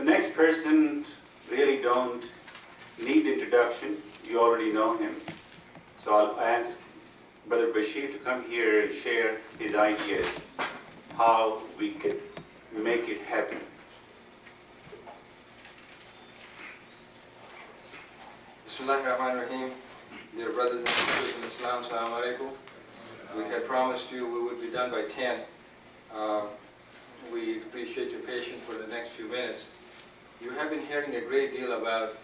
The next person really don't need introduction. You already know him. So I'll ask Brother Bashir to come here and share his ideas, how we could make it happen. Bismillahirrahmanirrahim. Dear brothers and sisters in Islam, Assalamu alaikum. We had promised you we would be done by 10. We appreciate your patience for the next few minutes. You have been hearing a great deal about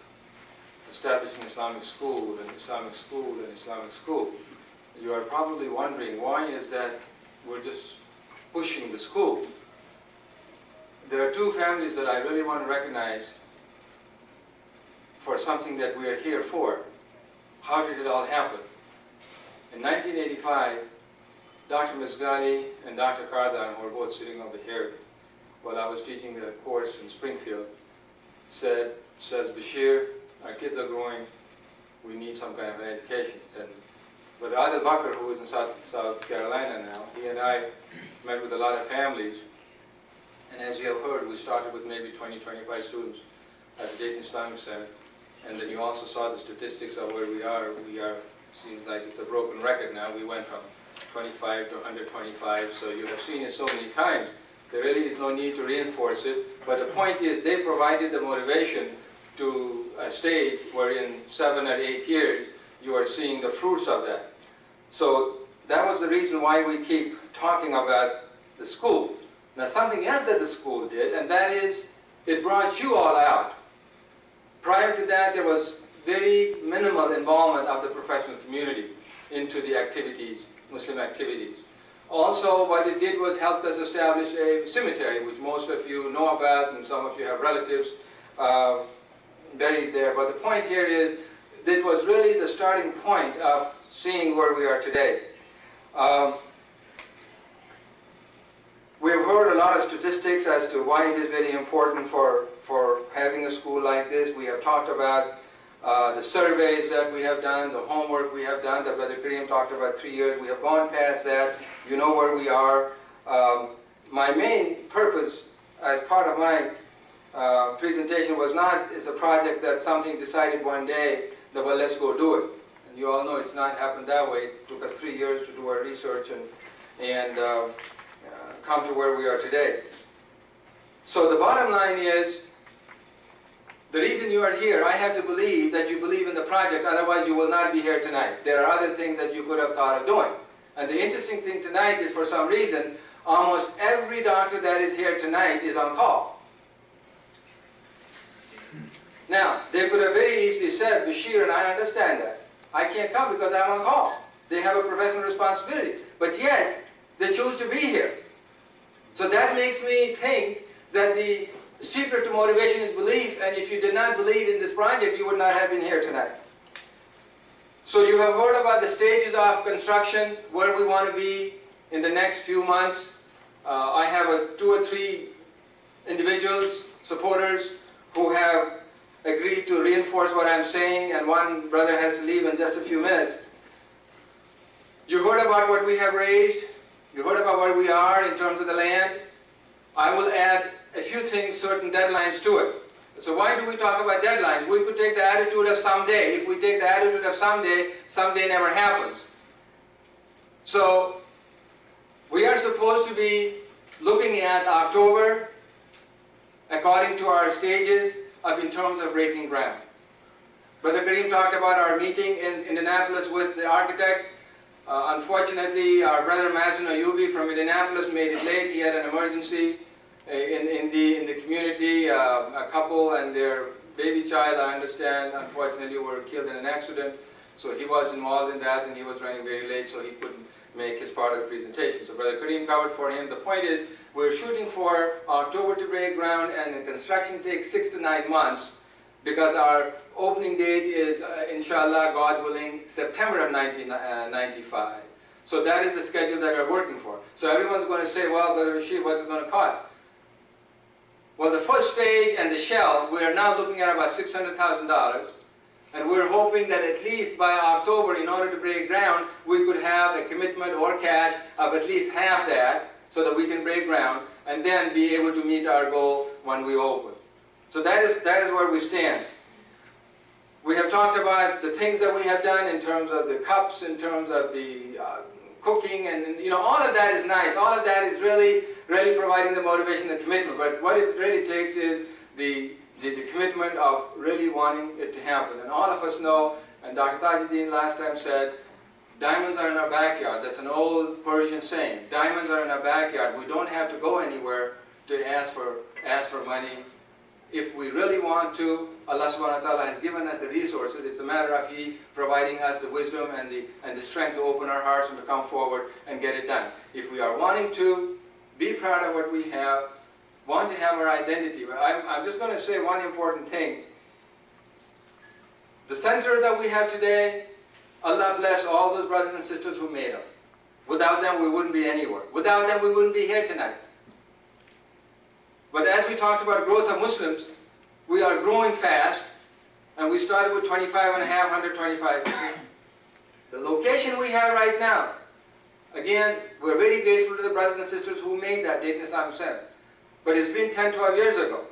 establishing Islamic school and Islamic school and Islamic school. You are probably wondering, why is that we're just pushing the school? There are two families that I really want to recognize for something that we are here for. How did it all happen? In 1985, Dr. Mizgali and Dr. Kardan, who are both sitting over here, while I was teaching a course in Springfield, says, Bashir, our kids are growing, we need some kind of an education. And with Adil Bakr, who is in South Carolina now, he and I met with a lot of families, and as you have heard, we started with maybe 20, 25 students at the Dayton Islamic Center. And then you also saw the statistics of where we are. Seems like it's a broken record now. We went from 25 to 125, so you have seen it so many times. There really is no need to reinforce it. But the point is, they provided the motivation to a stage where in 7 or 8 years, you are seeing the fruits of that. So that was the reason why we keep talking about the school. Now something else that the school did, and that is, it brought you all out. Prior to that, there was very minimal involvement of the professional community into the activities, Muslim activities. Also, what it did was helped us establish a cemetery, which most of you know about, and some of you have relatives buried there. But the point here is, it was really the starting point of seeing where we are today. We've heard a lot of statistics as to why it is very important for having a school like this. We have talked about the surveys that we have done, the homework we have done, that Brother Kareem talked about 3 years. We have gone past that. You know where we are. My main purpose as part of my presentation was not as a project that something decided one day that, well, let's go do it. And you all know it's not happened that way. It took us 3 years to do our research and come to where we are today. So the bottom line is, the reason you are here, I have to believe that you believe in the project, otherwise you will not be here tonight. There are other things that you could have thought of doing. And the interesting thing tonight is, for some reason, almost every doctor that is here tonight is on call. Now, they could have very easily said, Bashir, and I understand that, I can't come because I'm on call. They have a professional responsibility. But yet, they choose to be here. So that makes me think that the secret to motivation is belief, and if you did not believe in this project, you would not have been here tonight. So you have heard about the stages of construction, where we want to be in the next few months. I have 2 or 3 individuals, supporters, who have agreed to reinforce what I'm saying, and one brother has to leave in just a few minutes. You heard about what we have raised. You heard about where we are in terms of the land. I will add a few things, certain deadlines to it. So why do we talk about deadlines? We could take the attitude of someday. If we take the attitude of someday, someday never happens. So we are supposed to be looking at October, according to our stages in terms of breaking ground. Brother Kareem talked about our meeting in Indianapolis with the architects. Unfortunately, our brother Mazen Ayubi from Indianapolis made it late. He had an emergency in the community. A couple and their baby child, I understand, unfortunately were killed in an accident. So he was involved in that, and he was running very late, so he couldn't make his part of the presentation. So Brother Kareem covered for him. The point is, we're shooting for October to break ground, and the construction takes 6 to 9 months, because our opening date is, inshallah, God willing, September of 1995. So that is the schedule that we're working for. So everyone's going to say, well, Brother Bashir, what's it going to cost? Well, the first stage and the shell, we are now looking at about $600,000. And we're hoping that at least by October, in order to break ground, we could have a commitment or cash of at least half that, so that we can break ground and then be able to meet our goal when we open. So that is where we stand. We have talked about the things that we have done in terms of the cups, in terms of the cooking, and all of that is nice. All of that is really providing the motivation, the commitment. But what it really takes is the commitment of really wanting it to happen. And all of us know, and Dr. Tajuddin last time said, diamonds are in our backyard. That's an old Persian saying. Diamonds are in our backyard. We don't have to go anywhere to ask for money. If we really want to, Allah subhanahu wa ta'ala has given us the resources. It's a matter of He providing us the wisdom and the strength to open our hearts and to come forward and get it done. If we are wanting to be proud of what we have, want to have our identity. But I'm just going to say one important thing. The center that we have today, Allah bless all those brothers and sisters who made them. Without them, we wouldn't be anywhere. Without them, we wouldn't be here tonight. But as we talked about growth of Muslims, we are growing fast, and we started with 125. The location we have right now, again, we're very grateful to the brothers and sisters who made that Dayton Islamic Center. But it's been 10, 12 years ago.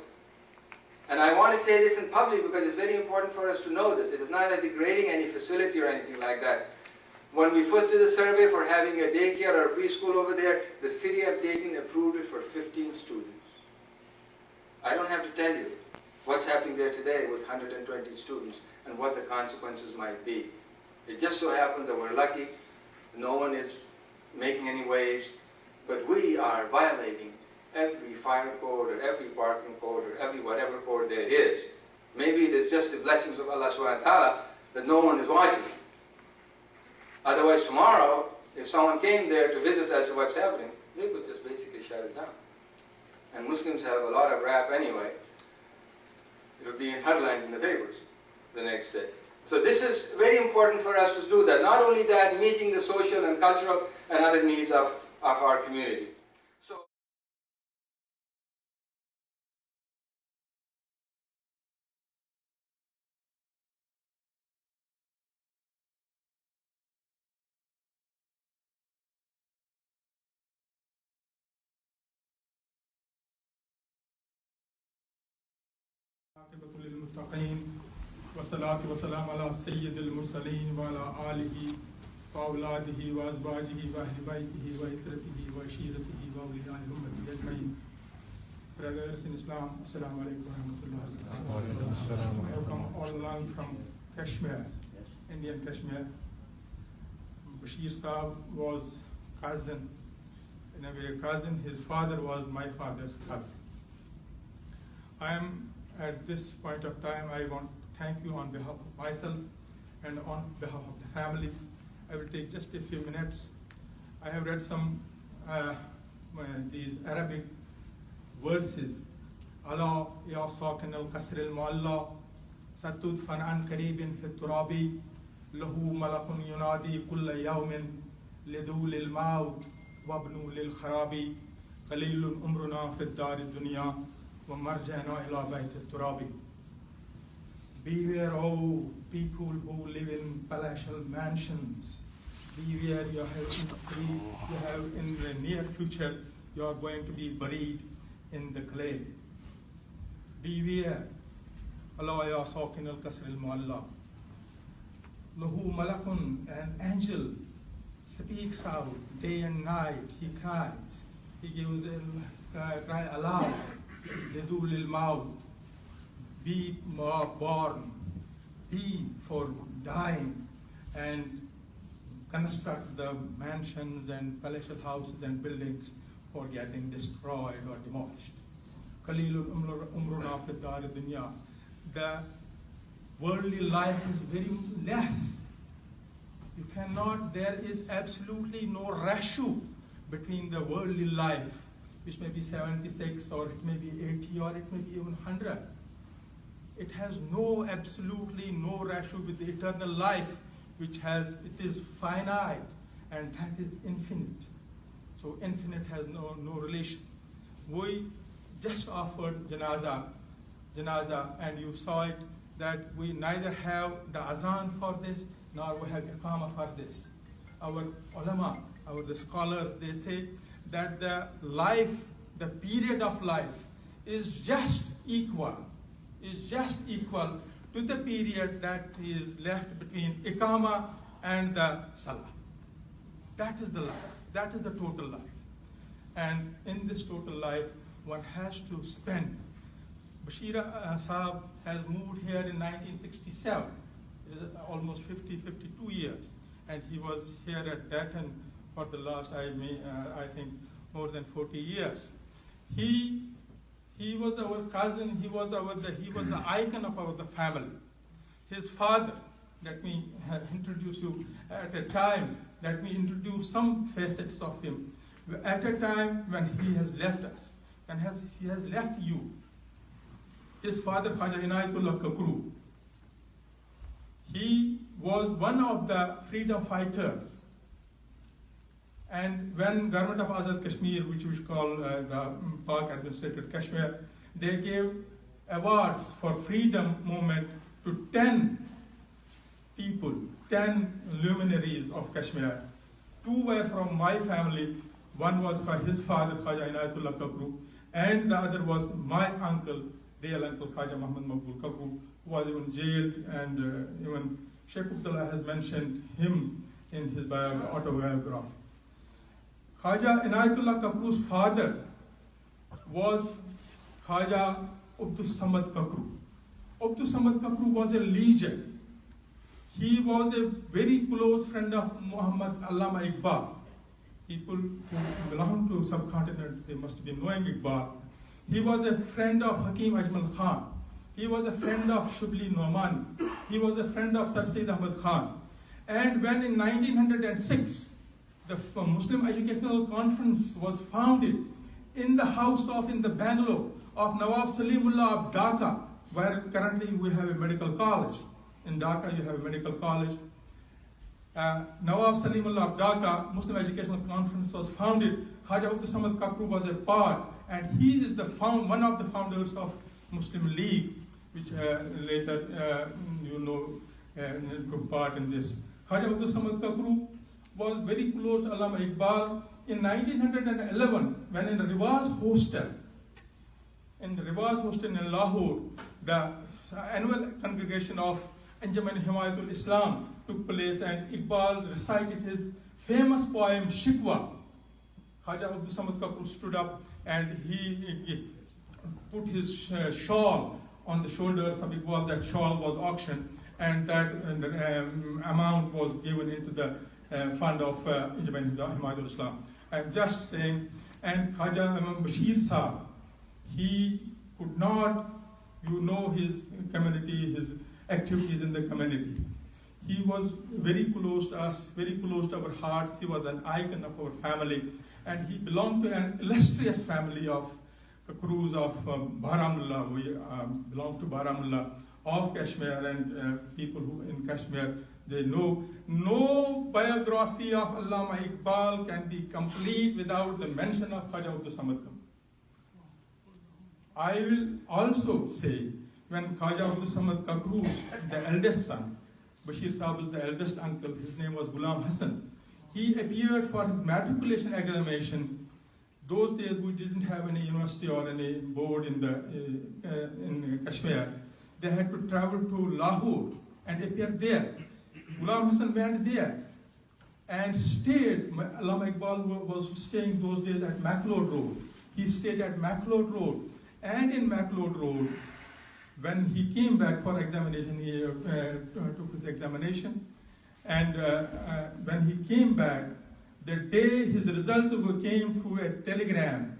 And I want to say this in public because it's very important for us to know this. It is not a degrading any facility or anything like that. When we first did a survey for having a daycare or a preschool over there, the city of Dayton approved it for 15 students. I don't have to tell you what's happening there today with 120 students and what the consequences might be. It just so happens that we're lucky, no one is making any waves, but we are violating every fire code or every parking code or every whatever code there is. Maybe it is just the blessings of Allah subhanahu wa ta'ala that no one is watching. Otherwise tomorrow, if someone came there to visit as to what's happening, they could just basically shut it down. And Muslims have a lot of rap anyway. It would be in headlines in the papers the next day. So this is very important for us to do that. Not only that, meeting the social and cultural and other needs of our community. So. عاقبة للمتقين والصلاة والسلام على سيد المرسلين وعلى آله وأولاده وأزواجه وأهل بيته وإترته وعشيرته وأولياء أمته أجمعين. Brothers in Islam, Assalamu alaikum wa rahmatullahi. I have come all along from Kashmir, Indian Kashmir. Bashir Saab was cousin, in a way cousin. His father was my father's cousin. I am at this point of time, I want to thank you on behalf of myself and on behalf of the family. I will take just a few minutes. I have read some these Arabic verses. Allah ya sakin al-qasr al-mu'alla satudfan an qaribin fi turabi lahu malakun yunadi kulla yawmin lidul al-maut wabnu lil-kharabi qalilun umruna fi ad-dar ad-dunya وَمَرْجَعْنَا إِلَى بَيْتِ التُّرَابِ. Beware, O people who live in palatial mansions. Beware, you have in the near future, you are going to be buried in the clay. Beware. Allah ya sakin al-qasr al-mu'alla. Lahu malakun, an angel speaks out day and night. He cries. He gives a cry aloud. Lidul il-maut, be born, be for dying, and construct the mansions and palatial houses and buildings for getting destroyed or demolished. Qalilul umruna fi dar dunya. The worldly life is very less. You cannot, there is absolutely no ratio between the worldly life, which may be 76 or it may be 80 or it may be even 100. It has absolutely no ratio with the eternal life, it is finite and that is infinite. So infinite has no relation. We just offered janaza and you saw it that we neither have the azan for this nor we have iqama for this. Our ulama, the scholars, they say that the period of life is just equal is just equal to the period that is left between Iqama and the Salah. That is the life. That is the total life. And in this total life, one has to spend. Bashir Saab has moved here in 1967. It is almost 52 years. And he was here at Datton for the last, I think, more than 40 years. He was our cousin. He was the icon of the family. His father, let me introduce you at a time. Let me introduce some facets of him. At a time when he has left us, and he has left you. His father, Khaja Inayatullah Kakroo, he was one of the freedom fighters. And when government of Azad Kashmir, which we call the Pak administrated Kashmir, they gave awards for freedom movement to 10 people, 10 luminaries of Kashmir. 2 were from my family. One was his father, Khaja Inayatullah Kakroo, and the other was my uncle, real uncle Khaja Muhammad Maqbul Kakroo, who was even jailed, and even Sheikh Abdullah has mentioned him in his autobiography. Khaja Inayatullah Kakroo's father was Khaja Abdul Samad Kakroo. Abdul Samad Kakroo was a legend. He was a very close friend of Muhammad Allama Iqbal. People who belong to subcontinent, they must be knowing Iqbal. He was a friend of Hakim Ajmal Khan. He was a friend of Shubli Nomani. He was a friend of Sir Sayyid Ahmad Khan. And when in 1906, the Muslim Educational Conference was founded in the Bangalore of Nawab Salimullah of Dhaka, where currently we have a medical college. In Dhaka, you have a medical college. Nawab Salimullah of Dhaka, Muslim Educational Conference was founded. Khaja Abdul Samad Kakroo was a part, and he is one of the founders of Muslim League, which later, took part in this. Khaja Abdul Samad Kakroo was very close to Allama Iqbal. In 1911, when in the Riwaz Hostel in Lahore, the annual congregation of Anjaman Himayatul Islam took place, and Iqbal recited his famous poem Shikwa. Khaja Abdul Samad Kakroo stood up and he put his shawl on the shoulders of Iqbal. That shawl was auctioned, and that amount was given into the fund of Anjaman Himayatul Islam. I'm just saying, and Khaja Bashir Saab, he could not, his community, his activities in the community. He was very close to us, very close to our hearts. He was an icon of our family, and he belonged to an illustrious family of Kakroos of Baramulla. We belong to Baramulla of Kashmir, and people who in Kashmir, they know no biography of Allama Iqbal can be complete without the mention of Khaja Abdul Samad Kakroo. I will also say, when Khaja Abdul Samad Kakroo, the eldest son, Bashir Saab was the eldest uncle, his name was Ghulam Hassan. He appeared for his matriculation examination. Those days we didn't have any university or any board in Kashmir. They had to travel to Lahore and appear there. Ghulam Hassan went there and stayed. Allama Iqbal was staying those days at MacLeod Road. He stayed at MacLeod Road. And in MacLeod Road, when he came back for examination, he took his examination. And when he came back, the day his result came through a telegram,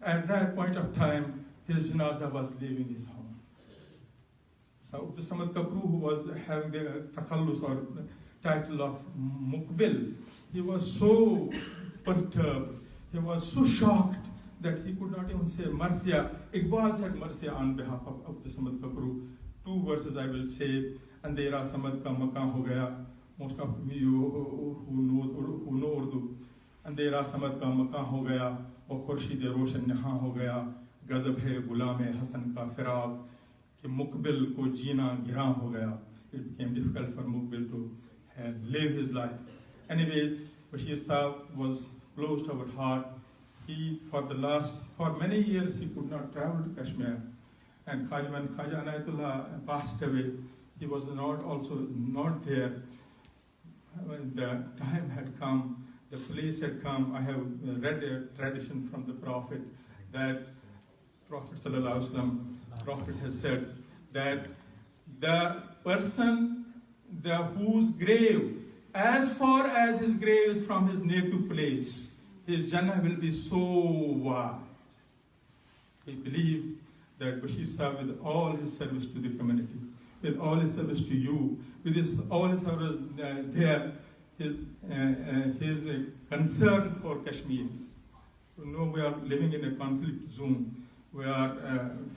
at that point of time, his janazah was leaving his home. So Abdul Samad Kakroo, who was having the takhallus or the title of Muqbil, he was so perturbed, he was so shocked that he could not even say Marcia. Iqbal said Marcia on behalf of Abdul Samad Kakroo. 2 verses I will say. Andera Samad ka makan ho gaya. Most of you who know Urdu. Andera Samad ka makan ho gaya. Aur khurshid roshan nihan ho gaya. Gazab hai Ghulam Hasan ka firaq. Ki Muqbil ko jeena giran ho gaya. It became difficult for Muqbil to live his life. Anyways, Bashir Saab was close to our heart. He, for many years, he could not travel to Kashmir. And when Khaja Anayatullah passed away, he was not there. When the time had come, the police had come. I have read a tradition from the Prophet that Prophet Sallallahu Alaihi Wasallam, Prophet has said that the person whose grave, as far as his grave is from his native place, his Jannah will be so wide. We believe that Bashir Sahib, with all his service to the community, with all his service to you, with all his service his concern for Kashmir. You know, we are living in a conflict zone. We are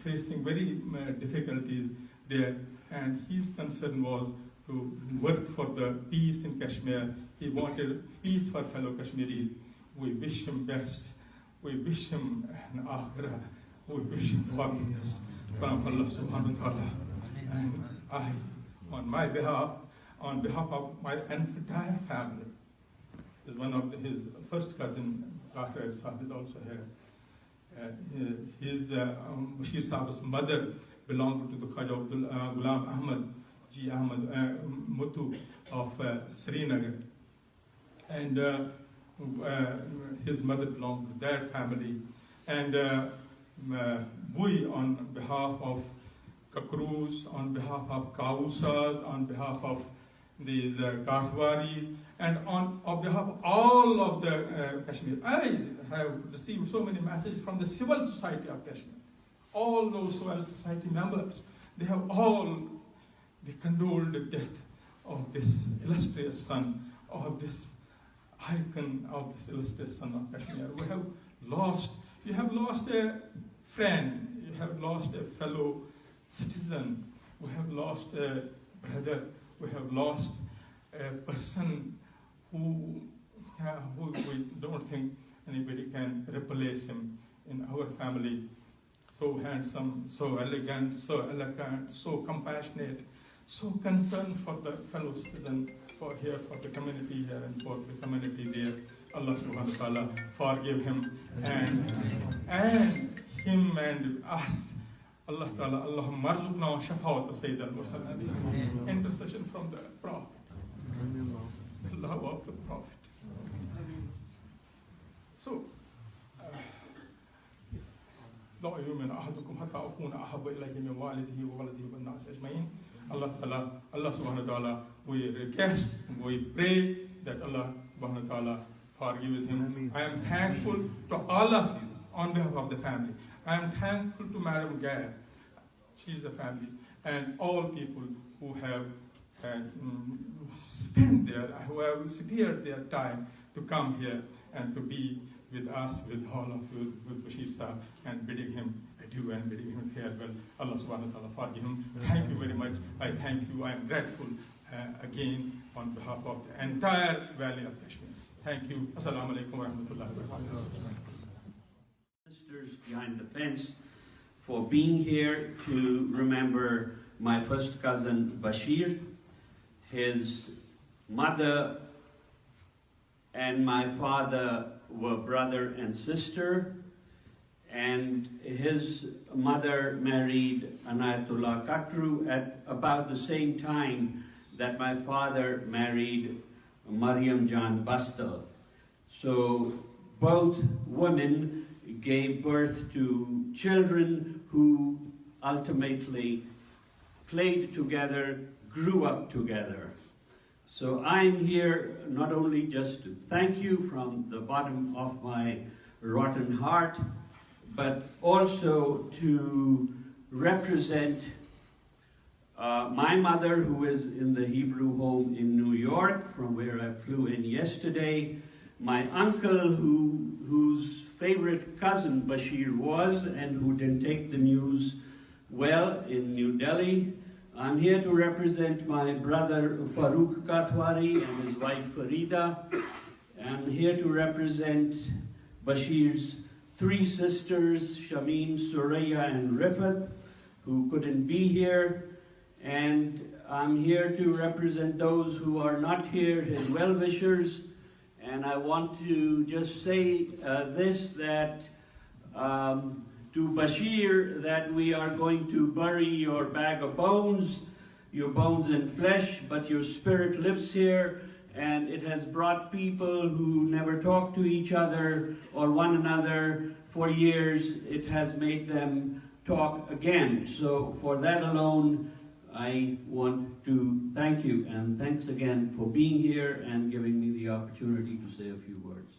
facing very difficulties there, and his concern was to work for the peace in Kashmir. He wanted peace for fellow Kashmiris. We wish him best. We wish him an akhirah. We wish him forgiveness from Allah subhanahu wa ta'ala. And I, on my behalf, on behalf of my entire family, is one of his first cousin, Dr. Sahib, is also here. Bashir Sahib's mother belonged to the Khaja Ghulam Ahmad, Ji Ahmad Muttu of Srinagar. And his mother belonged to their family. And we, on behalf of Kakroos, on behalf of Kausas, on behalf of these Kathwaris, and on behalf of all of the Kashmir. I have received so many messages from the civil society of Kashmir. All those civil society members, they condoled the death of this illustrious son, of this icon, of this illustrious son of Kashmir. You have lost a friend, you have lost a fellow citizen, we have lost a brother, we have lost a person who we don't think anybody can replace him in our family. So handsome, so elegant, so compassionate, so concerned for the fellow citizen, for the community here and for the community there. Allah subhanahu wa ta'ala forgive him and him and us. Allah ta'ala, Allahumma arzuqna wa shafa'at Sayyid al-Mursalin. Intercession from the Prophet. Love of the Prophet. So, لا يؤمن أحدكم حتى أكون أحب إليه من والده وولده والناس أجمعين. Allah Ta'ala, Allah Subhanahu wa Ta'ala, we request, we pray that Allah Subhanahu wa Ta'ala forgives him. I am thankful to all of you on behalf of the family. I am thankful to Madam Gair, she is the family, and all people who have spent who have spared their time to come here and to be with us, with all of you, with Bashir Sahib, and bidding him adieu and bidding him farewell. Allah subhanahu wa ta'ala forgive him. Thank you very much. I thank you. I am grateful again on behalf of the entire Valley of Kashmir. Thank you. Assalamu alaikum wa rahmatullahi wa barakatuh. Sisters behind the fence for being here to remember my first cousin Bashir, his mother and my father were brother and sister, and his mother married Anayatullah Kakroo at about the same time that my father married Maryam Jan Bastal. So both women gave birth to children who ultimately played together, grew up together. So I'm here not only just to thank you from the bottom of my rotten heart, but also to represent my mother, who is in the Hebrew home in New York, from where I flew in yesterday, my uncle whose favorite cousin Bashir was and who didn't take the news well in New Delhi. I'm here to represent my brother Farooq Kathwari and his wife Farida. I'm here to represent Bashir's three sisters, Shameen, Suraya, and Rifat, who couldn't be here. And I'm here to represent those who are not here, his well-wishers. And I want to just say that to Bashir that we are going to bury your bag of bones, your bones and flesh, but your spirit lives here, and it has brought people who never talked to each other or one another for years. It has made them talk again. So for that alone, I want to thank you, and thanks again for being here and giving me the opportunity to say a few words.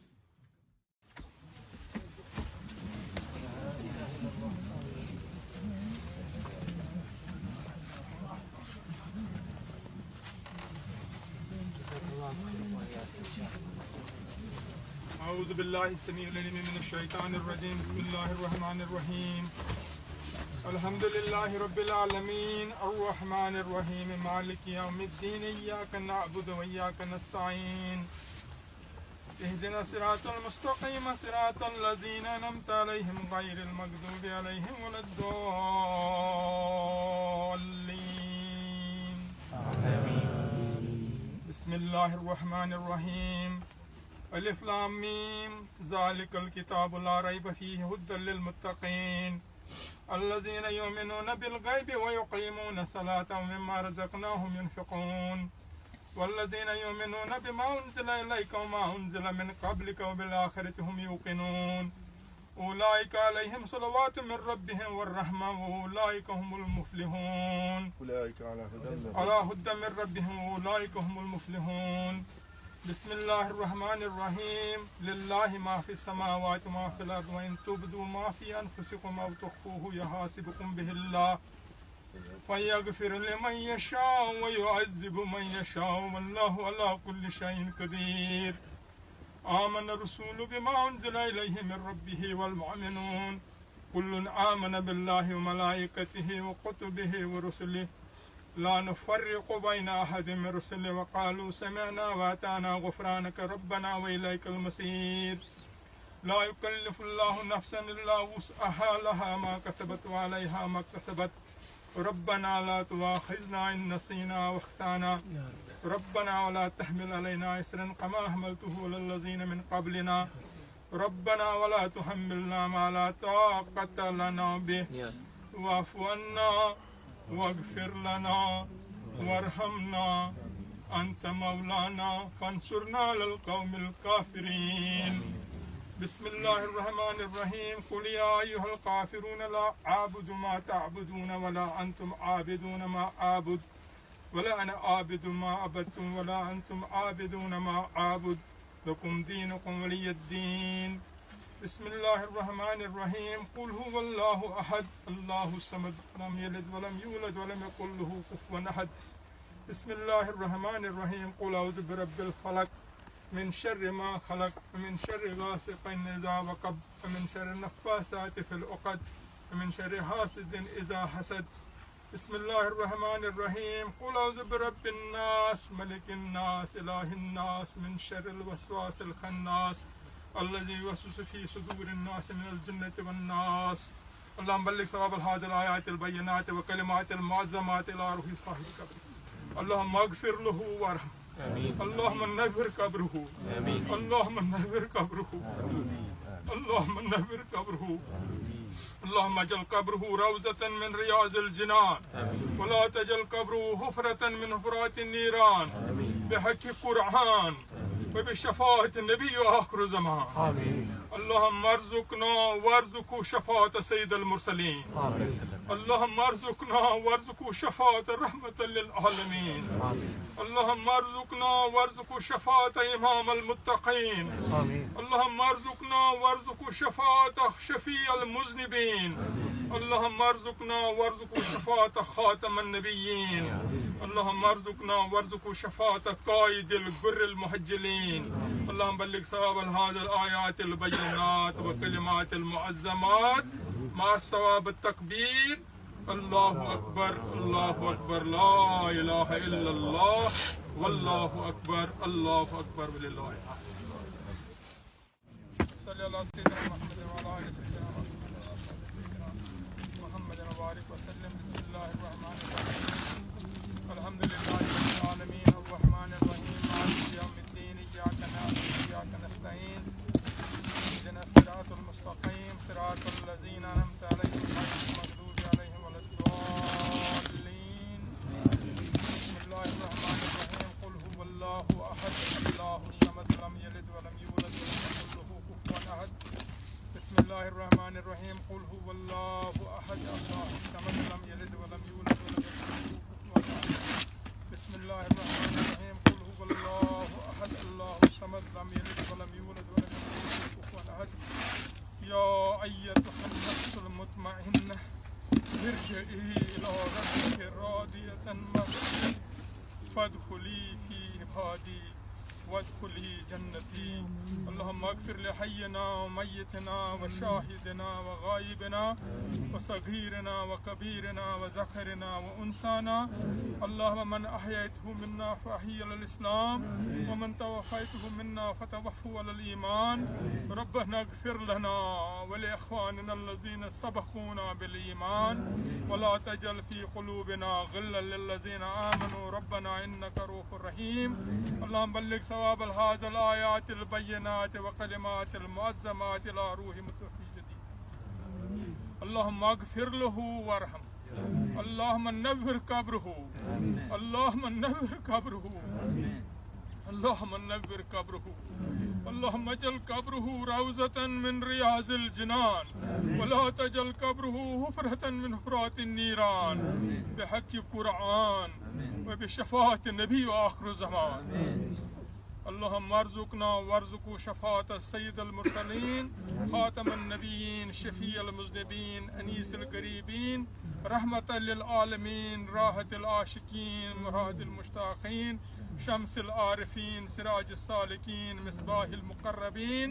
أعوذ بالله السميع العليم من الشيطان الرجيم بسم الله الرحمن الرحيم الحمد لله رب العالمين الرحمن الرحيم مالك يوم الدين إياك نعبد وإياك نستعين اهدنا الصراط المستقيم صراط الذين أنعمت عليهم غير المغضوب عليهم ولا الضالين بسم الله الرحمن الرحيم ألف لام ميم ذلك الكتاب لا ريب فيه هدى للمتقين الذين يؤمنون بالغيب ويقيمون الصلاة ومما رزقناهم ينفقون والذين يؤمنون بما أنزل إليك وما أنزل من قبلك وبالآخرة هم يوقنون أولئك عليهم صلوات من ربهم والرحمة وأولئك هم المفلحون أولئك على هدى من ربهم وأولئك هم المفلحون بسم الله الرحمن الرحيم لله ما في السماوات وما في الأرض وإن تبدوا ما في أنفسكم أو تخفوه يحاسبكم به الله فيغفر لمن يشاء ويعذب من يشاء والله على كل شيء قدير آمن الرسول بما أنزل إليه من ربه والمؤمنون كل آمن بالله وملائكته وكتبه ورسله لا نفرق بين أحد من رسله وقالوا سمعنا وأطعنا غفرانك ربنا وإليك المصير لا يكلف الله نفسا إلا وسعها لها ما كسبت وعليها ما اكتسبت ربنا لا تؤاخذنا إن نسينا واخطأنا ربنا ولا تحمل علينا إصرا كما حملته على الذين من قبلنا ربنا ولا تحملنا ما لا طاقة لنا به واعف عنا واغفر لنا وارحمنا أنت مولانا فانصرنا على القوم الكافرين بسم الله الرحمن الرحيم قل يا أيها الكافرون لا أعبد ما تعبدون ولا أنتم عابدون ما أعبد ولا أنا عابد ما عبدتم ولا أنتم عابدون ما أعبد لكم دينكم ولي الدين بسم الله الرحمن الرحيم قل هو الله أحد الله الصمد لم يلد ولم يولد ولم يكن له كفوا أحد بسم الله الرحمن الرحيم قل أعوذ برب الفلق من شر ما خلق ومن شر غاسق إذا وقب ومن شر النفاثات في العقد ومن شر حاسد إذا حسد بسم الله الرحمن الرحيم قل أعوذ برب الناس ملك الناس إله الناس من شر الوسواس الخناس الذي يوسوس في صدور الناس من الجنة والناس اللهم بلغ صواب هذه الآيات البينات وكلمات المعظمات إلى روح صاحب القبر اللهم اغفر له وارحمه اللهم نور قبره اللهم نور قبره اللهم نور قبره اللهم اجعل قبره روضة من رياض الجنان ولا تجعل قبره حفرة من حفرات النيران بحق قرآن وبشفاعة النبي آخر الزمان اللهم ارزقنا وارزق شفاعة سيد المرسلين اللهم ارزقنا وارزق شفاعة رحمة للعالمين اللهم ارزقنا وارزق شفاعة إمام المتقين اللهم ارزقنا وارزق شفاعة شفيع المذنبين اللهم ارزقنا وارزق شفاعة خاتم النبيين اللهم ارزقنا وارزق شفاعة قائد الغر المحجلين اللهم بلغ صواب هذه الآيات البينات وكلمات المعظمات مع صواب التكبير الله أكبر الله أكبر لا إله إلا الله والله أكبر الله أكبر ولله صلى الله على سيدنا محمد وعلى آله سيدنا محمد وبارك وسلم بسم الله الرحمن الرحيم الحمد لله رب العالمين الرحمن الرحيم مالك يوم الدين إياك نعبد وإياك نستعين اهدنا الصراط المستقيم صراط الذين أنعمت الرحمن الرحيم قل هو الله أحد الله الصمد لم يلد ولم يولد ولم يكن له كفوا أحد. بسم الله الرحمن الرحيم قل هو الله أحد الله الصمد لم يلد ولم يولد ولم يكن له كفوا أحد. يا أيتها النفس المطمئنة ارجعي إلى ربك راضية مرضية فادخلي في عبادي وادخلي جنتي. اللهم اغفر لحينا وميتنا وشاهدنا وغائبنا وصغيرنا وكبيرنا وذكرنا وانثانا. اللهم من احييته منا فاحيي على الاسلام ومن توفيته منا فتوفوا على الايمان. ربنا اغفر لنا ولاخواننا الذين سبقونا بالايمان ولا تجعل في قلوبنا غلا للذين امنوا ربنا انك رؤوف رحيم. اللهم بلغ ثواب هذه الآيات البينات وكلمات المعظمات إلى روح متوفي. اللهم اغفر له وارحم. اللهم نور قبره. اللهم نور قبره. اللهم نور قبره. اللهم اجعل قبره روضة من رياض الجنان ولا تجعل قبره حفرة من حفرات النيران بحق القرآن وبشفاعة النبي وآخر الزمان. اللهم ارزقنا وارزقوا شفاعة السيد المرسلين خاتم النبيين شفيع المذنبين أنيس القريبين رحمة للعالمين راحة العاشقين مراد المشتاقين شمس العارفين سراج السالكين مصباح المقربين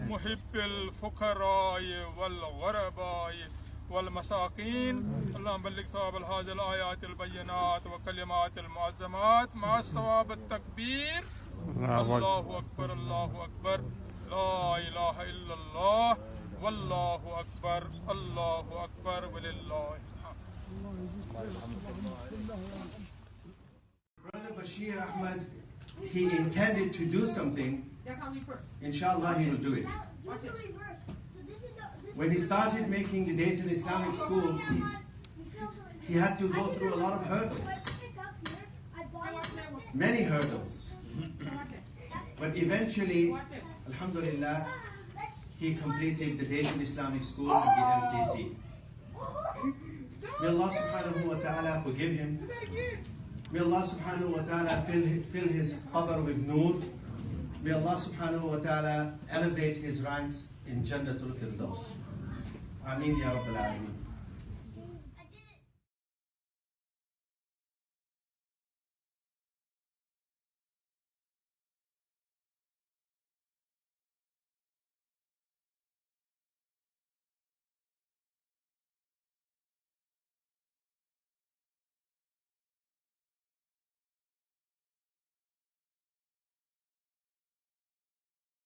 محب الفقراء والغرباء والمساكين. اللهم بلغ ثواب هذه الآيات البينات وكلمات المعظمات مع الثواب التكبير. الله أكبر الله أكبر لا إله إلا الله والله أكبر الله أكبر ولله Brother Bashir Ahmad, he intended to do something. Inshallah, he will do it. When he started making the Dayton Islamic School, he had to go through a lot of hurdles. Many hurdles. But eventually, alhamdulillah, he completed the Dayton Islamic School and the MCC. May Allah subhanahu wa ta'ala forgive him. May Allah subhanahu wa ta'ala fill his qabr with noor. May Allah subhanahu wa ta'ala elevate his ranks in Jannatul Firdaus. Ameen ya Rabbil Alameen.